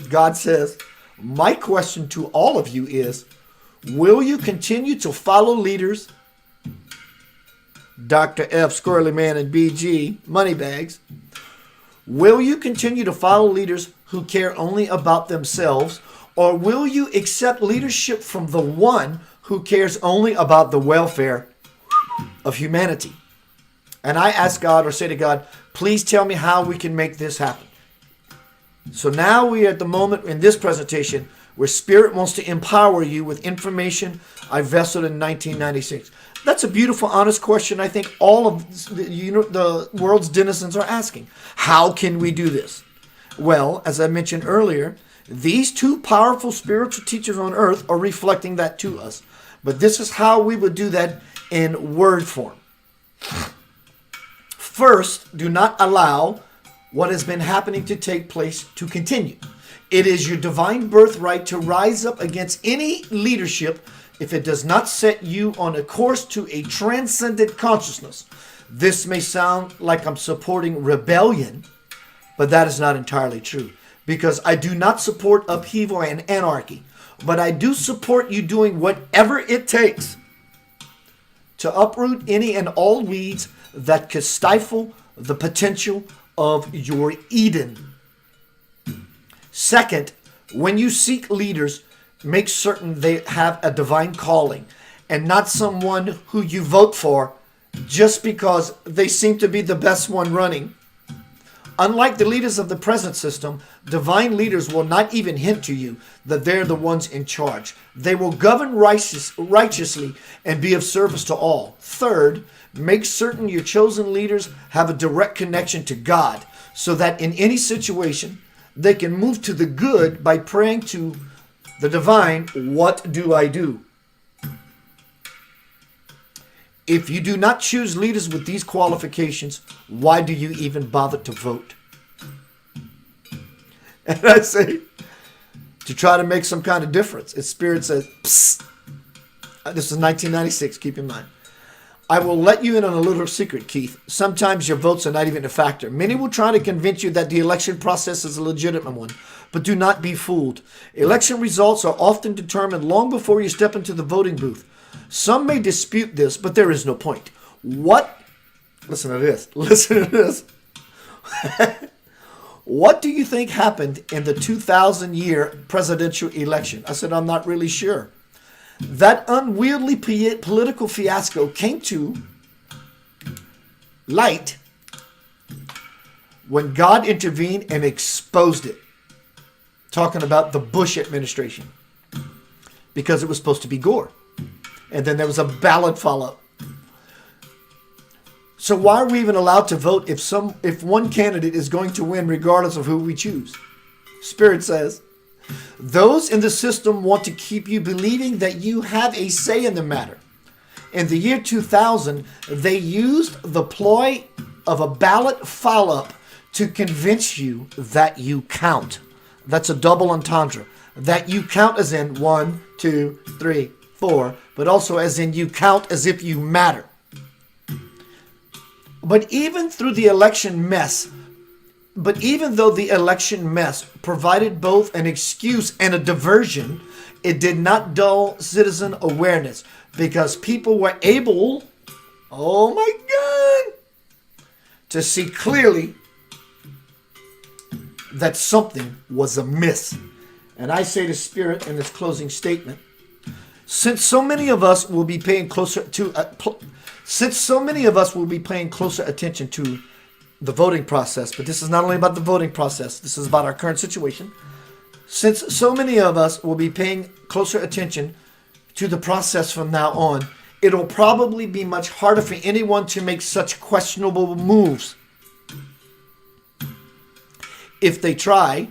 God says, my question to all of you is, will you continue to follow leaders, Dr. F, Squirrely Man, and BG, Moneybags? Will you continue to follow leaders who care only about themselves, or will you accept leadership from the one who cares only about the welfare of humanity? And I ask God, or say to God, please tell me how we can make this happen. So now we are at the moment in this presentation where Spirit wants to empower you with information I vested in 1996. That's a beautiful, honest question I think all of the world's denizens are asking. How can we do this? Well, as I mentioned earlier, these two powerful spiritual teachers on earth are reflecting that to us. But this is how we would do that in word form. First, do not allow what has been happening to take place to continue. It is your divine birthright to rise up against any leadership if it does not set you on a course to a transcendent consciousness. This may sound like I'm supporting rebellion, but that is not entirely true, because I do not support upheaval and anarchy, but I do support you doing whatever it takes to uproot any and all weeds that could stifle the potential of your Eden. Second, when you seek leaders, make certain they have a divine calling and not someone who you vote for just because they seem to be the best one running. Unlike the leaders of the present system, divine leaders will not even hint to you that they're the ones in charge. They will govern righteously and be of service to all. Third, make certain your chosen leaders have a direct connection to God, so that in any situation, they can move to the good by praying to the divine, what do I do? If you do not choose leaders with these qualifications, why do you even bother to vote? And I say, to try to make some kind of difference. Its Spirit says, psst. This is 1996, keep in mind. I will let you in on a little secret, Keith. Sometimes your votes are not even a factor. Many will try to convince you that the election process is a legitimate one, but do not be fooled. Election results are often determined long before you step into the voting booth. Some may dispute this, but there is no point. Listen to this. What do you think happened in the 2000 year presidential election? I said, I'm not really sure. That unwieldy political fiasco came to light when God intervened and exposed it. Talking about the Bush administration. Because it was supposed to be Gore. And then there was a ballot follow-up. So why are we even allowed to vote if one candidate is going to win regardless of who we choose? Spirit says, those in the system want to keep you believing that you have a say in the matter. In the year 2000, they used the ploy of a ballot follow-up to convince you that you count. That's a double entendre. That you count as in 1, 2, 3, for, but also as in you count as if you matter. But even though the election mess provided both an excuse and a diversion, it did not dull citizen awareness because people were able, oh my God, to see clearly that something was amiss. And I say to Spirit in this closing statement, since so many of us will be paying closer attention to the voting process, but this is not only about the voting process, this is about our current situation. Since so many of us will be paying closer attention to the process from now on, it'll probably be much harder for anyone to make such questionable moves. If they try,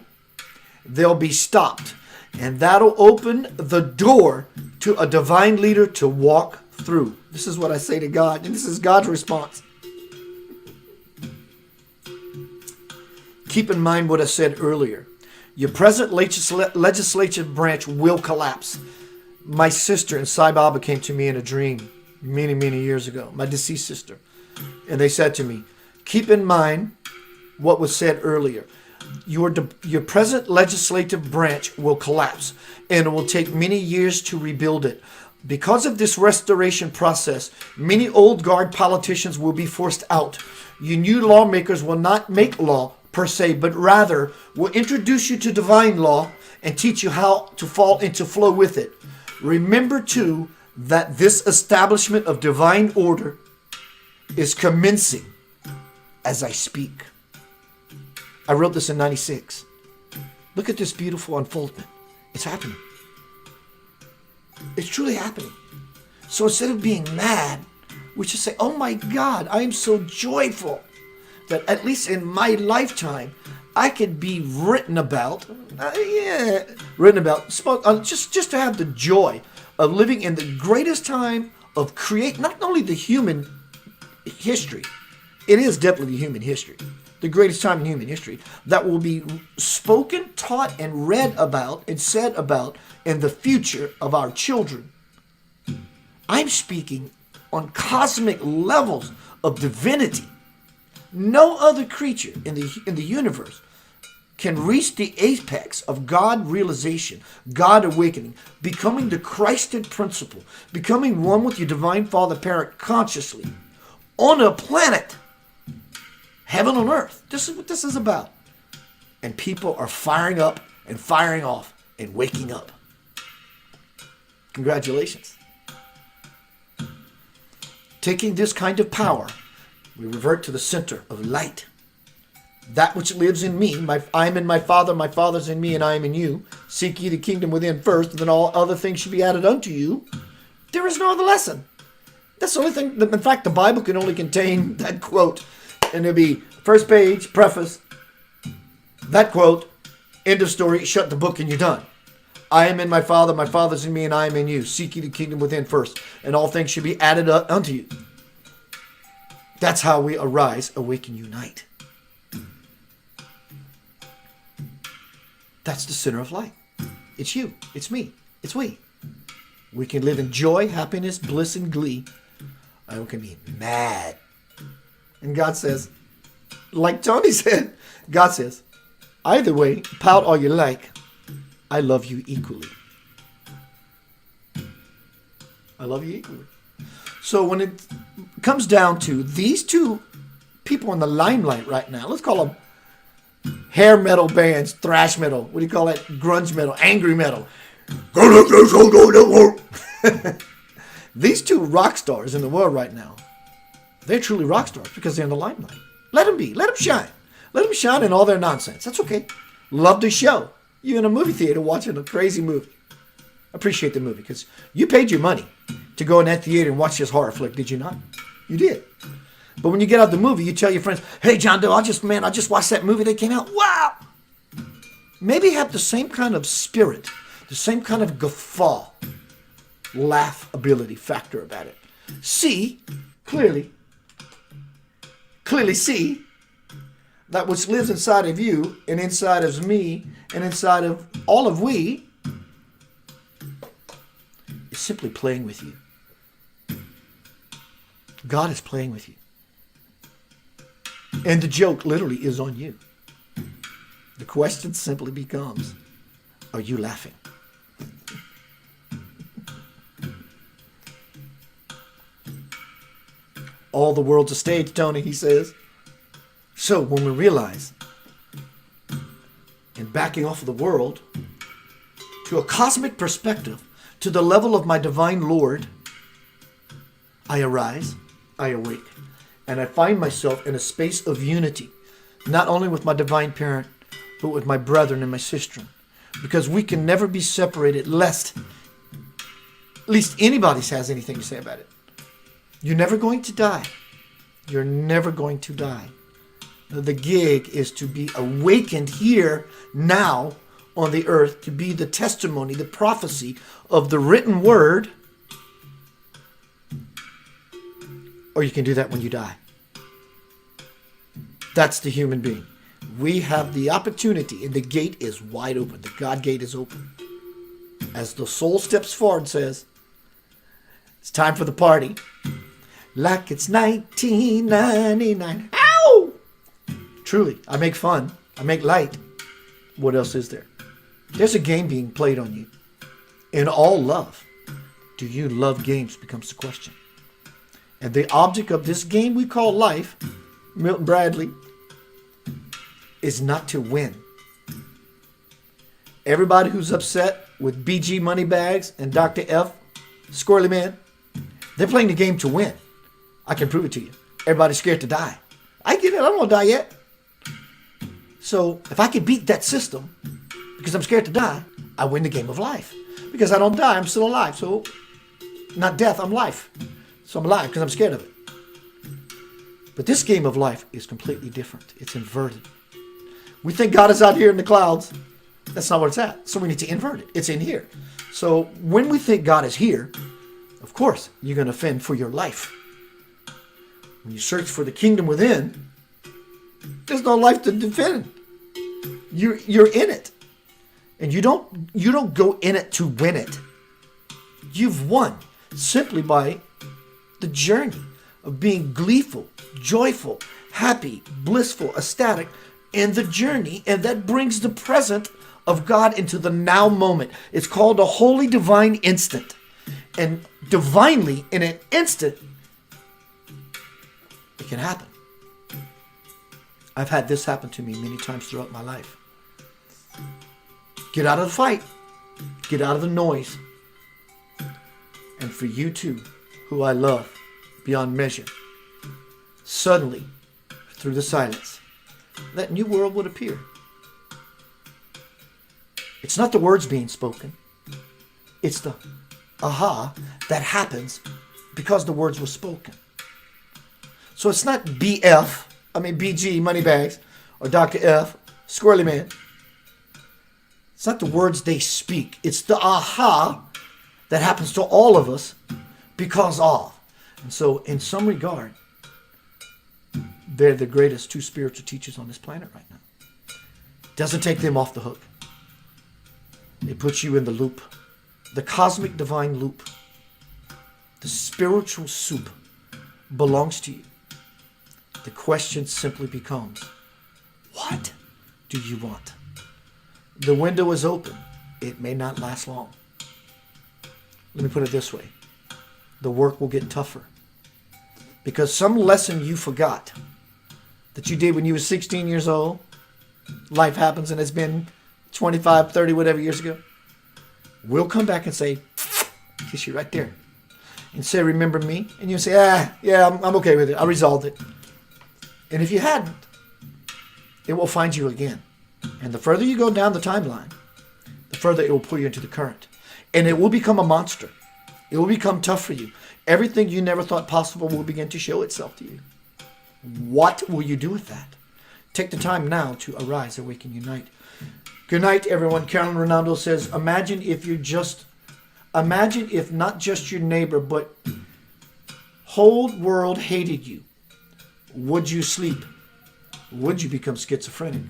they'll be stopped. And that'll open the door to a divine leader to walk through. This is what I say to God, and this is God's response. Keep in mind what I said earlier. Your present legislative branch will collapse. My sister and Sai Baba came to me in a dream many, many years ago, my deceased sister. And they said to me, keep in mind what was said earlier. Your present legislative branch will collapse, and it will take many years to rebuild it. Because of this restoration process, many old guard politicians will be forced out. You new lawmakers will not make law per se, but rather will introduce you to divine law and teach you how to fall into flow with it. Remember too that this establishment of divine order is commencing as I speak. I wrote this in 96. Look at this beautiful unfoldment. It's happening. It's truly happening. So instead of being mad, we should say, oh my God, I am so joyful that at least in my lifetime, I could be written about, just to have the joy of living in the greatest time of not only the human history, it is definitely human history, the greatest time in human history, that will be spoken, taught, and read about and said about in the future of our children. I'm speaking on cosmic levels of divinity. No other creature in the universe can reach the apex of God realization, God awakening, becoming the Christed principle, becoming one with your divine Father Parent consciously on a planet, heaven on earth. This is what this is about. And people are firing up and firing off and waking up. Congratulations. Taking this kind of power, we revert to the center of light. That which lives in me, I am in my Father's in me, and I am in you. Seek ye the kingdom within first, and then all other things should be added unto you. There is no other lesson. That's the only thing. In fact, the Bible can only contain that quote. And it'll be first page, preface, that quote, end of story, shut the book, and you're done. I am in my Father's in me, and I am in you. Seek ye the kingdom within first, and all things should be added unto you. That's how we arise, awaken, unite. That's the center of light. It's you. It's me. It's we. We can live in joy, happiness, bliss, and glee. And we can be mad. And God says, like Tony said, God says, either way, pout all you like. I love you equally. I love you equally. So when it comes down to these two people in the limelight right now, let's call them hair metal bands, thrash metal, what do you call it? Grunge metal, angry metal. These two rock stars in the world right now, they're truly rock stars because they're in the limelight. Let them be. Let them shine. Let them shine in all their nonsense. That's okay. Love the show. You're in a movie theater watching a crazy movie. Appreciate the movie because you paid your money to go in that theater and watch this horror flick, did you not? You did. But when you get out the movie, you tell your friends, hey, John Doe, I just watched that movie that came out. Wow! Maybe have the same kind of spirit, the same kind of guffaw, laugh ability factor about it. See, clearly see that which lives inside of you and inside of me and inside of all of we is simply playing with you. God is playing with you. And the joke literally is on you. The question simply becomes, are you laughing? All the world's a stage, Tony, he says. So when we realize, in backing off of the world to a cosmic perspective, to the level of my divine Lord, I arise, I awake, and I find myself in a space of unity, not only with my divine parent, but with my brethren and my sister. Because we can never be separated lest at least anybody has anything to say about it. You're never going to die. You're never going to die. The gig is to be awakened here, now, on the earth, to be the testimony, the prophecy of the written word. Or you can do that when you die. That's the human being. We have the opportunity, and the gate is wide open. The God gate is open. As the soul steps forward and says, it's time for the party. Like it's 1999. Ow! Truly, I make fun. I make light. What else is there? There's a game being played on you. In all love. Do you love games becomes the question. And the object of this game we call life, Milton Bradley, is not to win. Everybody who's upset with BG Moneybags and Dr. F, Squirrely Man, they're playing the game to win. I can prove it to you. Everybody's scared to die. I get it. I don't want to die yet. So if I can beat that system because I'm scared to die, I win the game of life. Because I don't die, I'm still alive. So not death, I'm life. So I'm alive because I'm scared of it. But this game of life is completely different. It's inverted. We think God is out here in the clouds. That's not where it's at. So we need to invert it. It's in here. So when we think God is here, of course, you're going to fend for your life. When you search for the kingdom within, there's no life to defend. You're in it. And you don't go in it to win it. You've won simply by the journey of being gleeful, joyful, happy, blissful, ecstatic in the journey. And that brings the present of God into the now moment. It's called a holy divine instant. And divinely, in an instant, it can happen. I've had this happen to me many times throughout my life. Get out of the fight. Get out of the noise. And for you too, who I love beyond measure, suddenly, through the silence, that new world would appear. It's not the words being spoken. It's the aha that happens because the words were spoken. So it's not BG, Moneybags, or Dr. F, Squirrely Man. It's not the words they speak. It's the aha that happens to all of us because of. And so in some regard, they're the greatest two spiritual teachers on this planet right now. Doesn't take them off the hook. It puts you in the loop. The cosmic divine loop. The spiritual soup belongs to you. The question simply becomes, what do you want? The window is open. It may not last long. Let me put it this way. The work will get tougher. Because some lesson you forgot that you did when you were 16 years old, life happens and it's been 25, 30, whatever years ago, we'll come back and say, kiss you right there. And say, remember me? And you'll say, yeah, I'm okay with it. I resolved it. And if you hadn't, it will find you again. And the further you go down the timeline, the further it will pull you into the current. And it will become a monster. It will become tough for you. Everything you never thought possible will begin to show itself to you. What will you do with that? Take the time now to arise, awaken, unite. Good night, everyone. Carolyn Ronaldo says, imagine if not just your neighbor, but whole world hated you. Would you sleep? Would you become schizophrenic?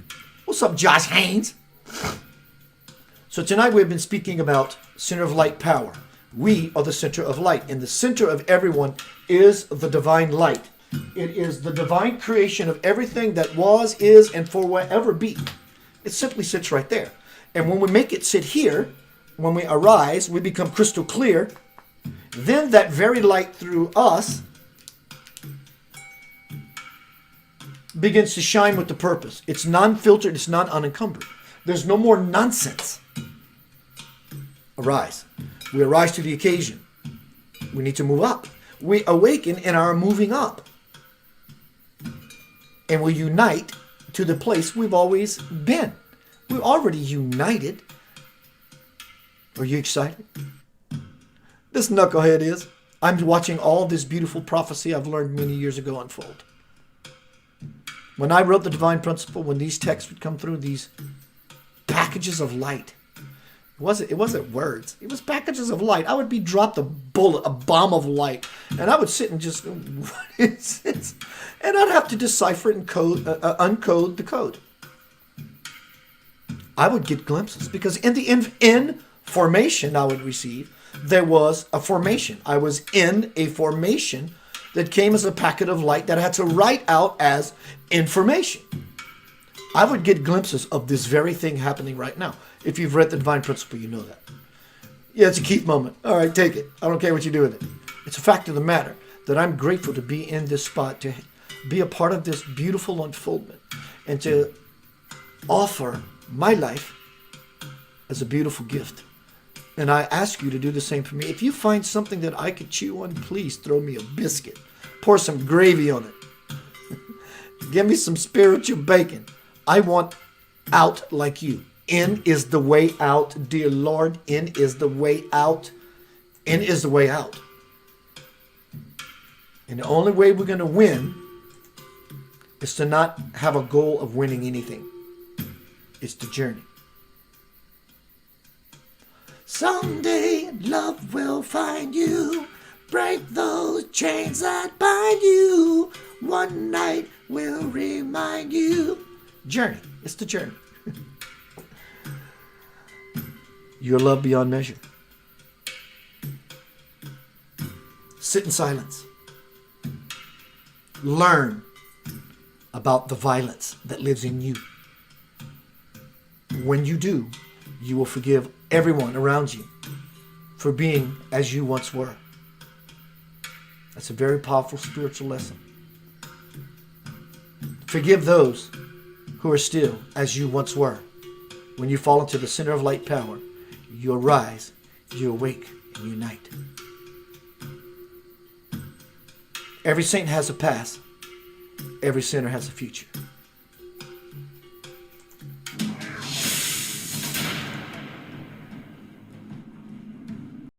What's up, Josh Haynes? So tonight we've been speaking about Center of Light Power. We are the center of light, and the center of everyone is the divine light. It is the divine creation of everything that was, is, and forever be. It simply sits right there. And when we make it sit here, when we arise, we become crystal clear. Then that very light through us begins to shine with the purpose. It's non-filtered, it's non-unencumbered. There's no more nonsense. Arise. We arise to the occasion. We need to move up. We awaken in our moving up. And we unite to the place we've always been. We're already united. Are you excited? This knucklehead is. I'm watching all this beautiful prophecy I've learned many years ago unfold. When I wrote the divine principle, when these texts would come through, these packages of light, it wasn't words. It was packages of light. I would be dropped a bomb of light, and I would sit and just, what is this? And I'd have to decipher it and uncode the code. I would get glimpses because in the information I would receive, there was a formation. I was in a formation that came as a packet of light that I had to write out as information. I would get glimpses of this very thing happening right now. If you've read the Divine Principle, you know that. Yeah, it's a Keith moment. All right, take it. I don't care what you do with it. It's a fact of the matter that I'm grateful to be in this spot, to be a part of this beautiful unfoldment, and to offer my life as a beautiful gift. And I ask you to do the same for me. If you find something that I could chew on, please throw me a biscuit. Pour some gravy on it. Give me some spiritual bacon. I want out like you. In is the way out, dear Lord. In is the way out. In is the way out. And the only way we're going to win is to not have a goal of winning anything. It's the journey. Someday love will find you. Break those chains that bind you. One night will remind you. Journey. It's the journey. Your love beyond measure. Sit in silence. Learn about the violence that lives in you. When you do, you will forgive everyone around you for being as you once were. That's a very powerful spiritual lesson. Forgive those who are still as you once were. When you fall into the center of light power, you arise, you awake, and unite. Every saint has a past. Every sinner has a future.